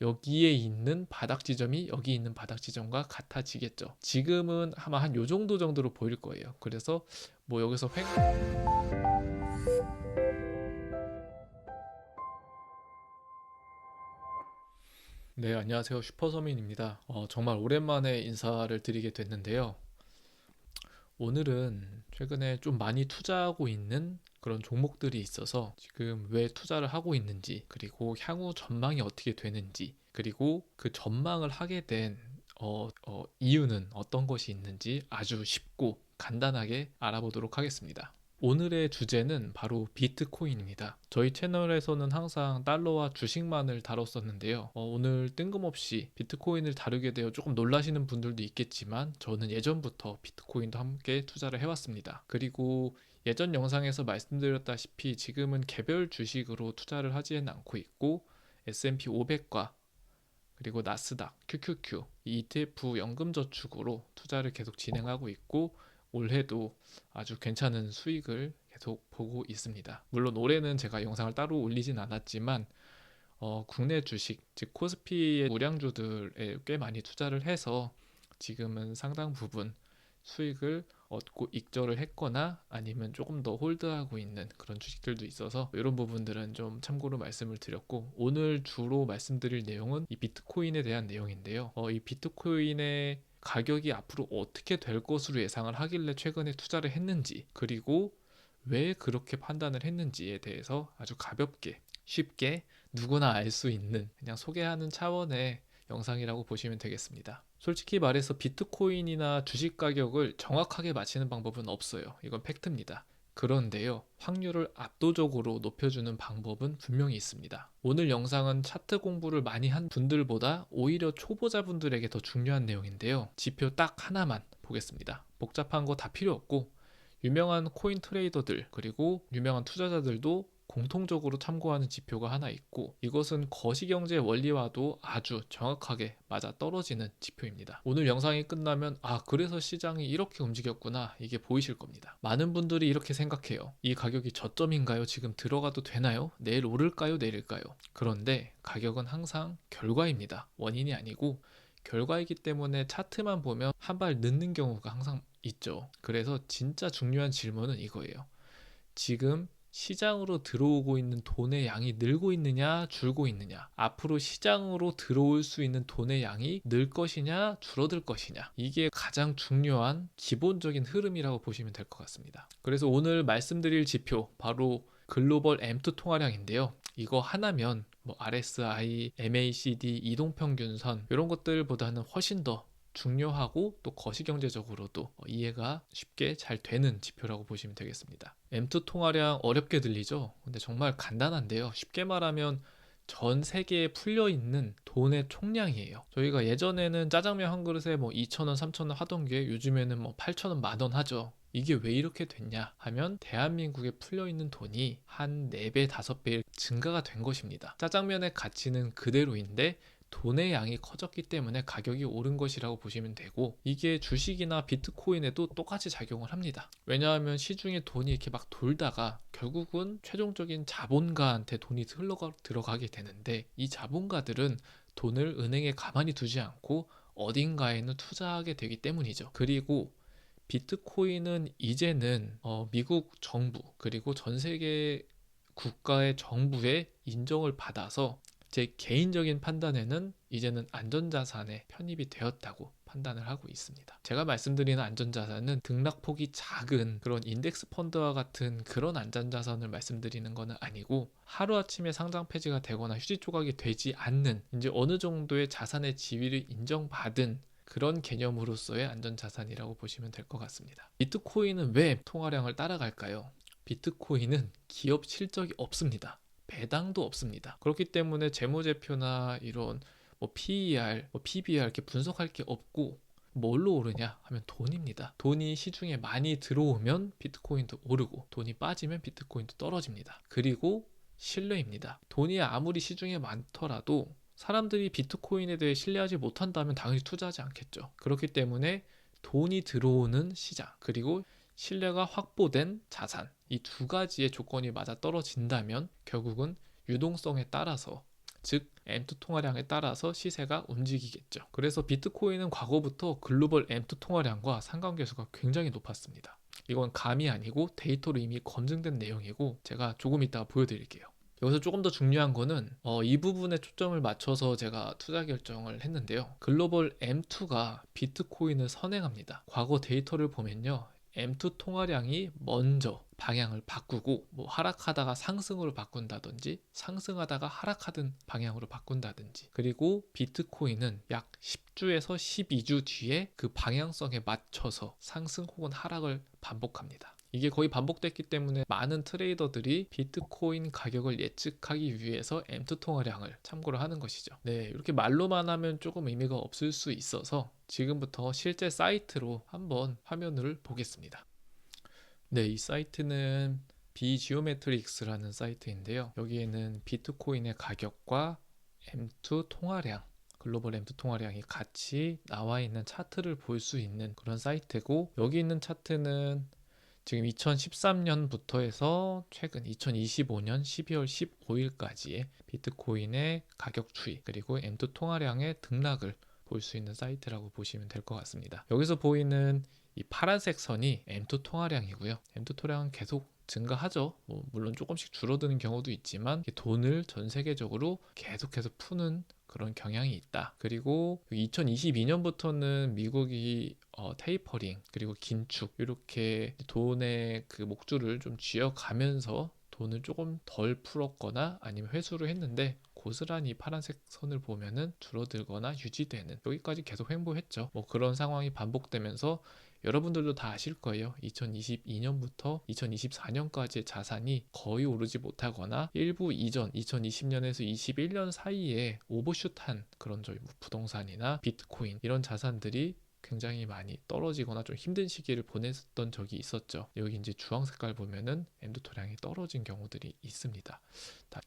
여기에 있는 바닥 지점이 여기 있는 바닥 지점과 같아지겠죠. 지금은 아마 한 요 정도 정도로 보일 거예요. 그래서 뭐 여기서 네, 안녕하세요. 슈퍼서민입니다. 정말 오랜만에 인사를 드리게 됐는데요. 오늘은 최근에 좀 많이 투자하고 있는 그런 종목들이 있어서 지금 왜 투자를 하고 있는지, 그리고 향후 전망이 어떻게 되는지, 그리고 그 전망을 하게 된 이유는 어떤 것이 있는지 아주 쉽고 간단하게 알아보도록 하겠습니다. 오늘의 주제는 바로 비트코인입니다. 저희 채널에서는 항상 달러와 주식만을 다뤘었는데요. 오늘 뜬금없이 비트코인을 다루게 되어 조금 놀라시는 분들도 있겠지만 저는 예전부터 비트코인도 함께 투자를 해왔습니다. 그리고 예전 영상에서 말씀드렸다시피 지금은 개별 주식으로 투자를 하지는 않고 있고 S&P 500과 그리고 나스닥, QQQ, 이 ETF 연금저축으로 투자를 계속 진행하고 있고 올해도 아주 괜찮은 수익을 계속 보고 있습니다. 물론 올해는 제가 영상을 따로 올리진 않았지만 국내 주식, 즉 코스피의 우량주들에 꽤 많이 투자를 해서 지금은 상당 부분 수익을 얻고 익절을 했거나 아니면 조금 더 홀드하고 있는 그런 주식들도 있어서 이런 부분들은 좀 참고로 말씀을 드렸고, 오늘 주로 말씀드릴 내용은 이 비트코인에 대한 내용인데요. 이 비트코인의 가격이 앞으로 어떻게 될 것으로 예상을 하길래 최근에 투자를 했는지, 그리고 왜 그렇게 판단을 했는지에 대해서 아주 가볍게 쉽게 누구나 알 수 있는 그냥 소개하는 차원의 영상이라고 보시면 되겠습니다. 솔직히 말해서 비트코인이나 주식 가격을 정확하게 맞히는 방법은 없어요. 이건 팩트입니다. 그런데요, 확률을 압도적으로 높여주는 방법은 분명히 있습니다. 오늘 영상은 차트 공부를 많이 한 분들보다 오히려 초보자분들에게 더 중요한 내용인데요. 지표 딱 하나만 보겠습니다. 복잡한 거 다 필요 없고 유명한 코인 트레이더들 그리고 유명한 투자자들도 공통적으로 참고하는 지표가 하나 있고, 이것은 거시경제 원리와도 아주 정확하게 맞아 떨어지는 지표입니다. 오늘 영상이 끝나면 그래서 시장이 이렇게 움직였구나, 이게 보이실 겁니다. 많은 분들이 이렇게 생각해요. 이 가격이 저점인가요? 지금 들어가도 되나요? 내일 오를까요? 내릴까요? 그런데 가격은 항상 결과입니다. 원인이 아니고 결과이기 때문에 차트만 보면 한 발 늦는 경우가 항상 있죠. 그래서 진짜 중요한 질문은 이거예요. 지금 시장으로 들어오고 있는 돈의 양이 늘고 있느냐, 줄고 있느냐, 앞으로 시장으로 들어올 수 있는 돈의 양이 늘 것이냐, 줄어들 것이냐, 이게 가장 중요한 기본적인 흐름이라고 보시면 될 것 같습니다. 그래서 오늘 말씀드릴 지표 바로 글로벌 M2 통화량인데요. 이거 하나면 뭐 RSI, MACD, 이동평균선 이런 것들보다는 훨씬 더 중요하고 또 거시경제적으로도 이해가 쉽게 잘 되는 지표라고 보시면 되겠습니다. M2 통화량 어렵게 들리죠? 근데 정말 간단한데요. 쉽게 말하면 전 세계에 풀려 있는 돈의 총량이에요. 저희가 예전에는 짜장면 한 그릇에 뭐 2,000원, 3,000원 하던 게 요즘에는 뭐 8,000원, 만원 하죠. 이게 왜 이렇게 됐냐 하면 대한민국에 풀려 있는 돈이 한 4배, 5배 증가가 된 것입니다. 짜장면의 가치는 그대로인데 돈의 양이 커졌기 때문에 가격이 오른 것이라고 보시면 되고, 이게 주식이나 비트코인에도 똑같이 작용을 합니다. 왜냐하면 시중에 돈이 이렇게 막 돌다가 결국은 최종적인 자본가한테 돈이 들어가게 되는데, 이 자본가들은 돈을 은행에 가만히 두지 않고 어딘가에는 투자하게 되기 때문이죠. 그리고 비트코인은 이제는 미국 정부 그리고 전 세계 국가의 정부의 인정을 받아서 제 개인적인 판단에는 이제는 안전자산에 편입이 되었다고 판단을 하고 있습니다. 제가 말씀드리는 안전자산은 등락폭이 작은 그런 인덱스 펀드와 같은 그런 안전자산을 말씀드리는 것은 아니고, 하루아침에 상장 폐지가 되거나 휴지 조각이 되지 않는 이제 어느 정도의 자산의 지위를 인정받은 그런 개념으로서의 안전자산이라고 보시면 될 것 같습니다. 비트코인은 왜 통화량을 따라갈까요? 비트코인은 기업 실적이 없습니다. 배당도 없습니다. 그렇기 때문에 재무제표나 이런 뭐 PER, 뭐 PBR 이렇게 분석할 게 없고, 뭘로 오르냐 하면 돈입니다. 돈이 시중에 많이 들어오면 비트코인도 오르고 돈이 빠지면 비트코인도 떨어집니다. 그리고 신뢰입니다. 돈이 아무리 시중에 많더라도 사람들이 비트코인에 대해 신뢰하지 못한다면 당연히 투자하지 않겠죠. 그렇기 때문에 돈이 들어오는 시장 그리고 신뢰가 확보된 자산, 이 두 가지의 조건이 맞아 떨어진다면 결국은 유동성에 따라서, 즉 M2 통화량에 따라서 시세가 움직이겠죠. 그래서 비트코인은 과거부터 글로벌 M2 통화량과 상관계수가 굉장히 높았습니다. 이건 감이 아니고 데이터로 이미 검증된 내용이고 제가 조금 이따가 보여드릴게요. 여기서 조금 더 중요한 거는 이 부분에 초점을 맞춰서 제가 투자 결정을 했는데요. 글로벌 M2가 비트코인을 선행합니다. 과거 데이터를 보면요. M2 통화량이 먼저 방향을 바꾸고 뭐 하락하다가 상승으로 바꾼다든지 상승하다가 하락하던 방향으로 바꾼다든지 그리고 비트코인은 약 10주에서 12주 뒤에 그 방향성에 맞춰서 상승 혹은 하락을 반복합니다. 이게 거의 반복됐기 때문에 많은 트레이더들이 비트코인 가격을 예측하기 위해서 M2 통화량을 참고를 하는 것이죠. 네, 이렇게 말로만 하면 조금 의미가 없을 수 있어서 지금부터 실제 사이트로 한번 화면을 보겠습니다. 네, 이 사이트는 비지오메트릭스라는 사이트인데요. 여기에는 비트코인의 가격과 M2 통화량, 글로벌 M2 통화량이 같이 나와 있는 차트를 볼 수 있는 그런 사이트고, 여기 있는 차트는 지금 2013년부터 해서 최근 2025년 12월 15일까지의 비트코인의 가격 추이 그리고 M2 통화량의 등락을 볼 수 있는 사이트라고 보시면 될 것 같습니다. 여기서 보이는 이 파란색 선이 M2 통화량이고요. M2 통화량은 계속 증가하죠. 물론 조금씩 줄어드는 경우도 있지만 돈을 전 세계적으로 계속해서 푸는 그런 경향이 있다. 그리고 2022년부터는 미국이 테이퍼링 그리고 긴축 이렇게 돈의 그 목줄을 좀 쥐어가면서 돈을 조금 덜 풀었거나 아니면 회수를 했는데 고스란히 파란색 선을 보면은 줄어들거나 유지되는, 여기까지 계속 횡보했죠. 그런 상황이 반복되면서 여러분들도 다 아실 거예요. 2022년부터 2024년까지의 자산이 거의 오르지 못하거나 일부 이전 2020년에서 21년 사이에 오버슛한 그런 저희 부동산이나 비트코인 이런 자산들이 굉장히 많이 떨어지거나 좀 힘든 시기를 보냈던 적이 있었죠. 여기 이제 주황 색깔 보면은 M2 토량이 떨어진 경우들이 있습니다.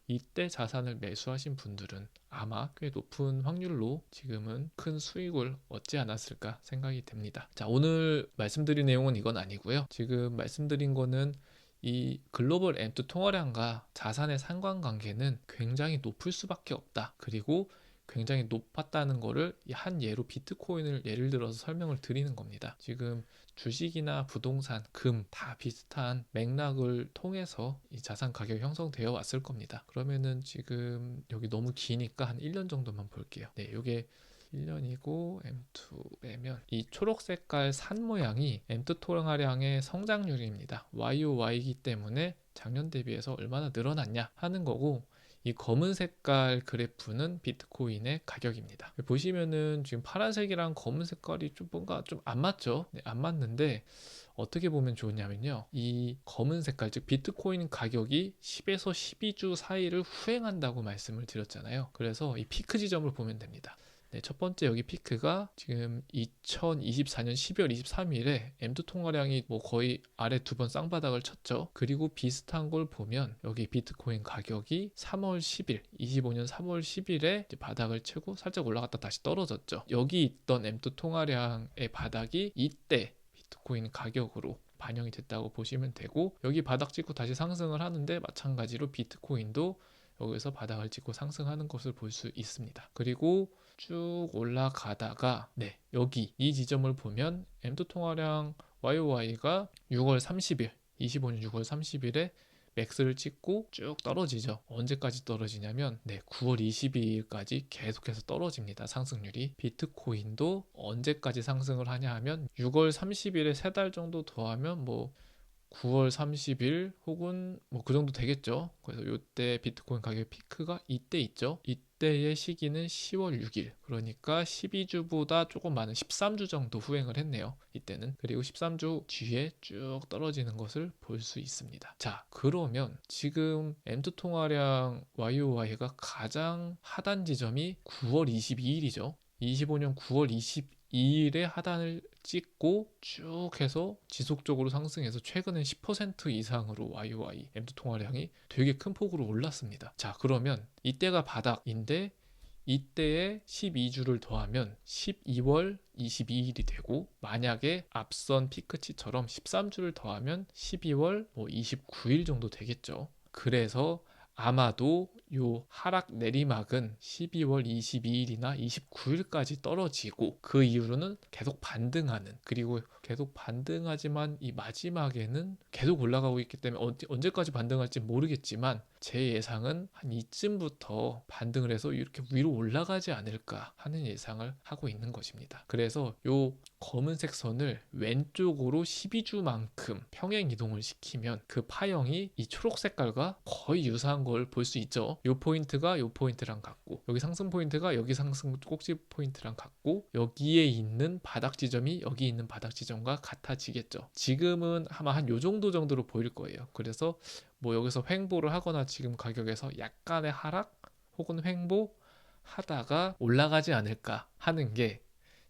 이때 자산을 매수하신 분들은 아마 꽤 높은 확률로 지금은 큰 수익을 얻지 않았을까 생각이 됩니다. 자, 오늘 말씀드린 내용은 이건 아니고요. 지금 말씀드린 거는 이 글로벌 M2 통화량과 자산의 상관관계는 굉장히 높을 수밖에 없다. 그리고 굉장히 높았다는 거를 한 예로 비트코인을 예를 들어서 설명을 드리는 겁니다. 지금 주식이나 부동산, 금 다 비슷한 맥락을 통해서 이 자산 가격이 형성되어 왔을 겁니다. 그러면은 지금 여기 너무 기니까 한 1년 정도만 볼게요. 네, 이게 1년이고 M2 빼면 이 초록 색깔 산 모양이 M2 통화량의 성장률입니다. YOY이기 때문에 작년 대비해서 얼마나 늘어났냐 하는 거고, 이 검은 색깔 그래프는 비트코인의 가격입니다. 보시면은 지금 파란색이랑 검은 색깔이 좀 뭔가 좀 안 맞죠? 네, 안 맞는데 어떻게 보면 좋으냐면요. 이 검은 색깔, 즉 비트코인 가격이 10에서 12주 사이를 후행한다고 말씀을 드렸잖아요. 그래서 이 피크 지점을 보면 됩니다. 네, 첫 번째 여기 피크가 지금 2024년 12월 23일에 M2 통화량이 거의 아래 두 번 쌍바닥을 쳤죠. 그리고 비슷한 걸 보면 여기 비트코인 가격이 3월 10일, 25년 3월 10일에 바닥을 치고 살짝 올라갔다 다시 떨어졌죠. 여기 있던 M2 통화량의 바닥이 이때 비트코인 가격으로 반영이 됐다고 보시면 되고, 여기 바닥 찍고 다시 상승을 하는데 마찬가지로 비트코인도 여기서 바닥을 찍고 상승하는 것을 볼 수 있습니다. 그리고 쭉 올라가다가 여기 이 지점을 보면 M2 통화량 YOY가 6월 30일, 25년 6월 30일에 맥스를 찍고 쭉 떨어지죠. 언제까지 떨어지냐면 9월 22일까지 계속해서 떨어집니다. 상승률이. 비트코인도 언제까지 상승을 하냐 하면 6월 30일에 3달 정도 더하면 9월 30일 혹은 그 정도 되겠죠. 그래서 이때 비트코인 가격 피크가 이때 있죠. 이때의 시기는 10월 6일. 그러니까 12주보다 조금 많은 13주 정도 후행을 했네요. 이때는. 그리고 13주 뒤에 쭉 떨어지는 것을 볼 수 있습니다. 자, 그러면 지금 M2 통화량 YOY가 가장 하단 지점이 9월 22일이죠. 25년 9월 22일에 하단을 찍고 쭉 해서 지속적으로 상승해서 최근엔 10% 이상으로 YOY M2 통화량이 되게 큰 폭으로 올랐습니다. 자, 그러면 이때가 바닥인데 이때에 12주를 더하면 12월 22일이 되고, 만약에 앞선 피크치처럼 13주를 더하면 12월 29일 정도 되겠죠. 그래서 아마도 요 하락 내리막은 12월 22일이나 29일까지 떨어지고 그 이후로는 계속 반등하는, 그리고 계속 반등하지만 이 마지막에는 계속 올라가고 있기 때문에 언제까지 반등할지 모르겠지만 제 예상은 한 이쯤부터 반등을 해서 이렇게 위로 올라가지 않을까 하는 예상을 하고 있는 것입니다. 그래서 요 검은색 선을 왼쪽으로 12주만큼 평행 이동을 시키면 그 파형이 이 초록 색깔과 거의 유사한 걸 볼 수 있죠. 요 포인트가 요 포인트랑 같고, 여기 상승 포인트가 여기 상승 꼭지 포인트랑 같고, 여기에 있는 바닥 지점이 여기 있는 바닥 지점과 같아지겠죠. 지금은 아마 한 요 정도로 보일 거예요. 그래서 뭐 여기서 횡보를 하거나 지금 가격에서 약간의 하락 혹은 횡보 하다가 올라가지 않을까 하는 게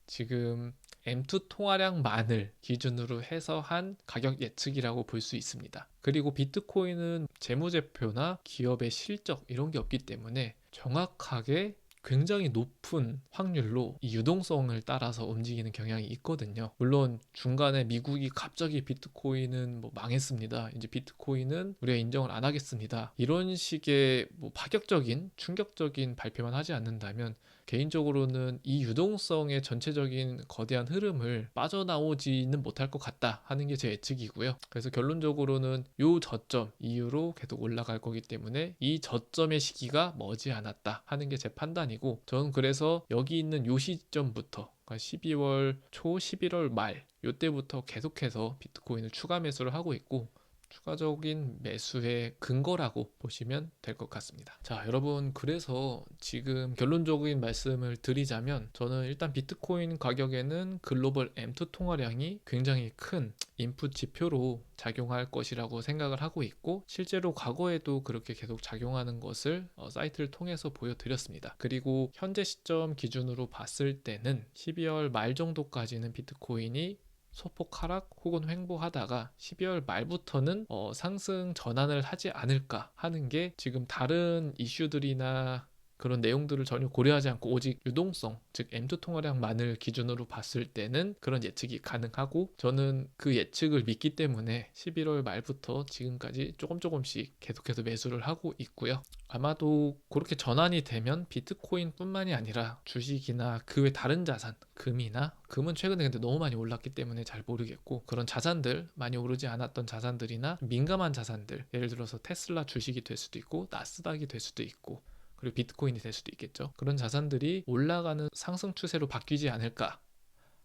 지금 M2 통화량만을 기준으로 해서 한 가격 예측이라고 볼 수 있습니다. 그리고 비트코인은 재무제표나 기업의 실적 이런 게 없기 때문에 정확하게 굉장히 높은 확률로 이 유동성을 따라서 움직이는 경향이 있거든요. 물론 중간에 미국이 갑자기 비트코인은 뭐 망했습니다, 이제 비트코인은 우리가 인정을 안 하겠습니다, 이런 식의 뭐 파격적인 충격적인 발표만 하지 않는다면 개인적으로는 이 유동성의 전체적인 거대한 흐름을 빠져나오지는 못할 것 같다 하는 게 제 예측이고요. 그래서 결론적으로는 이 저점 이후로 계속 올라갈 거기 때문에 이 저점의 시기가 머지않았다 하는 게 제 판단이고, 저는 그래서 여기 있는 이 시점부터, 그러니까 12월 초 11월 말 이때부터 계속해서 비트코인을 추가 매수를 하고 있고, 추가적인 매수의 근거라고 보시면 될 것 같습니다. 자, 여러분, 그래서 지금 결론적인 말씀을 드리자면 저는 일단 비트코인 가격에는 글로벌 M2 통화량이 굉장히 큰 인풋 지표로 작용할 것이라고 생각을 하고 있고, 실제로 과거에도 그렇게 계속 작용하는 것을 사이트를 통해서 보여드렸습니다. 그리고 현재 시점 기준으로 봤을 때는 12월 말 정도까지는 비트코인이 소폭 하락 혹은 횡보하다가 12월 말부터는 상승 전환을 하지 않을까 하는 게 지금 다른 이슈들이나 그런 내용들을 전혀 고려하지 않고 오직 유동성, 즉 M2 통화량만을 기준으로 봤을 때는 그런 예측이 가능하고, 저는 그 예측을 믿기 때문에 11월 말부터 지금까지 조금씩 계속해서 매수를 하고 있고요. 아마도 그렇게 전환이 되면 비트코인 뿐만이 아니라 주식이나 그 외 다른 자산, 금은 최근에 근데 너무 많이 올랐기 때문에 잘 모르겠고, 그런 자산들, 많이 오르지 않았던 자산들이나 민감한 자산들, 예를 들어서 테슬라 주식이 될 수도 있고 나스닥이 될 수도 있고 그리고 비트코인이 될 수도 있겠죠. 그런 자산들이 올라가는 상승 추세로 바뀌지 않을까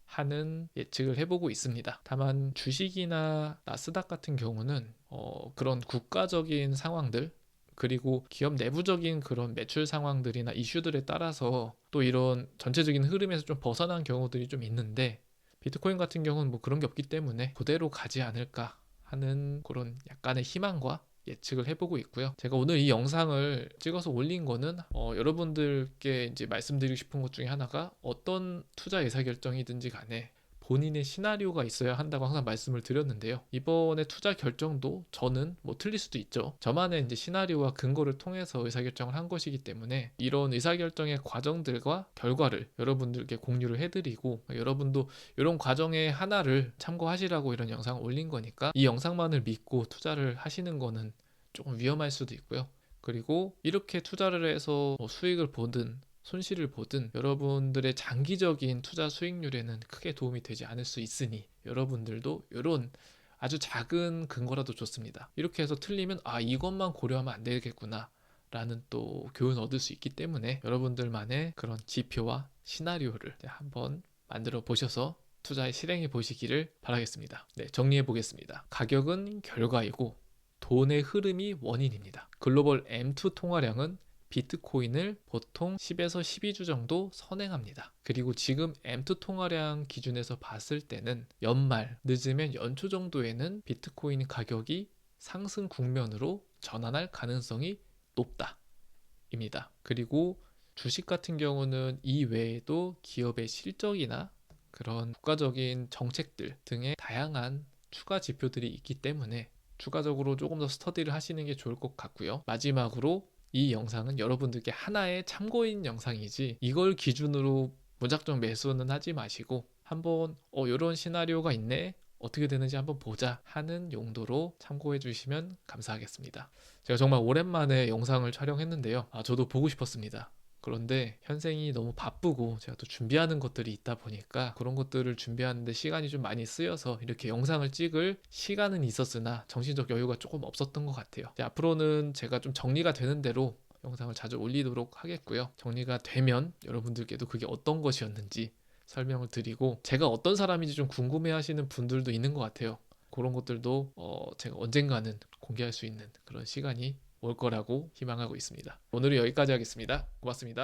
하는 예측을 해보고 있습니다. 다만 주식이나 나스닥 같은 경우는 그런 국가적인 상황들, 그리고 기업 내부적인 그런 매출 상황들이나 이슈들에 따라서 또 이런 전체적인 흐름에서 좀 벗어난 경우들이 좀 있는데, 비트코인 같은 경우는 뭐 그런 게 없기 때문에 그대로 가지 않을까 하는 그런 약간의 희망과 예측을 해보고 있고요. 제가 오늘 이 영상을 찍어서 올린 거는 여러분들께 이제 말씀드리고 싶은 것 중에 하나가, 어떤 투자 의사결정이든지 간에 본인의 시나리오가 있어야 한다고 항상 말씀을 드렸는데요. 이번에 투자 결정도 저는 뭐 틀릴 수도 있죠. 저만의 이제 시나리오와 근거를 통해서 의사결정을 한 것이기 때문에 이런 의사결정의 과정들과 결과를 여러분들께 공유를 해드리고, 여러분도 이런 과정의 하나를 참고하시라고 이런 영상을 올린 거니까 이 영상만을 믿고 투자를 하시는 거는 조금 위험할 수도 있고요. 그리고 이렇게 투자를 해서 뭐 수익을 보든 손실을 보든 여러분들의 장기적인 투자 수익률에는 크게 도움이 되지 않을 수 있으니, 여러분들도 이런 아주 작은 근거라도 좋습니다. 이렇게 해서 틀리면 이것만 고려하면 안 되겠구나 라는 또 교훈을 얻을 수 있기 때문에 여러분들만의 그런 지표와 시나리오를 한번 만들어 보셔서 투자에 실행해 보시기를 바라겠습니다. 네, 정리해 보겠습니다. 가격은 결과이고 돈의 흐름이 원인입니다. 글로벌 M2 통화량은 비트코인을 보통 10에서 12주 정도 선행합니다. 그리고 지금 M2 통화량 기준에서 봤을 때는 연말, 늦으면 연초 정도에는 비트코인 가격이 상승 국면으로 전환할 가능성이 높다 입니다. 그리고 주식 같은 경우는 이 외에도 기업의 실적이나 그런 국가적인 정책들 등의 다양한 추가 지표들이 있기 때문에 추가적으로 조금 더 스터디를 하시는 게 좋을 것 같고요. 마지막으로 이 영상은 여러분들께 하나의 참고인 영상이지 이걸 기준으로 무작정 매수는 하지 마시고, 한번 이런 시나리오가 있네, 어떻게 되는지 한번 보자 하는 용도로 참고해 주시면 감사하겠습니다. 제가 정말 오랜만에 영상을 촬영했는데요. 저도 보고 싶었습니다. 그런데 현생이 너무 바쁘고 제가 또 준비하는 것들이 있다 보니까 그런 것들을 준비하는데 시간이 좀 많이 쓰여서 이렇게 영상을 찍을 시간은 있었으나 정신적 여유가 조금 없었던 것 같아요. 이제 앞으로는 제가 좀 정리가 되는 대로 영상을 자주 올리도록 하겠고요. 정리가 되면 여러분들께도 그게 어떤 것이었는지 설명을 드리고, 제가 어떤 사람인지 좀 궁금해 하시는 분들도 있는 것 같아요. 그런 것들도 제가 언젠가는 공개할 수 있는 그런 시간이 올 거라고 희망하고 있습니다. 오늘은 여기까지 하겠습니다. 고맙습니다.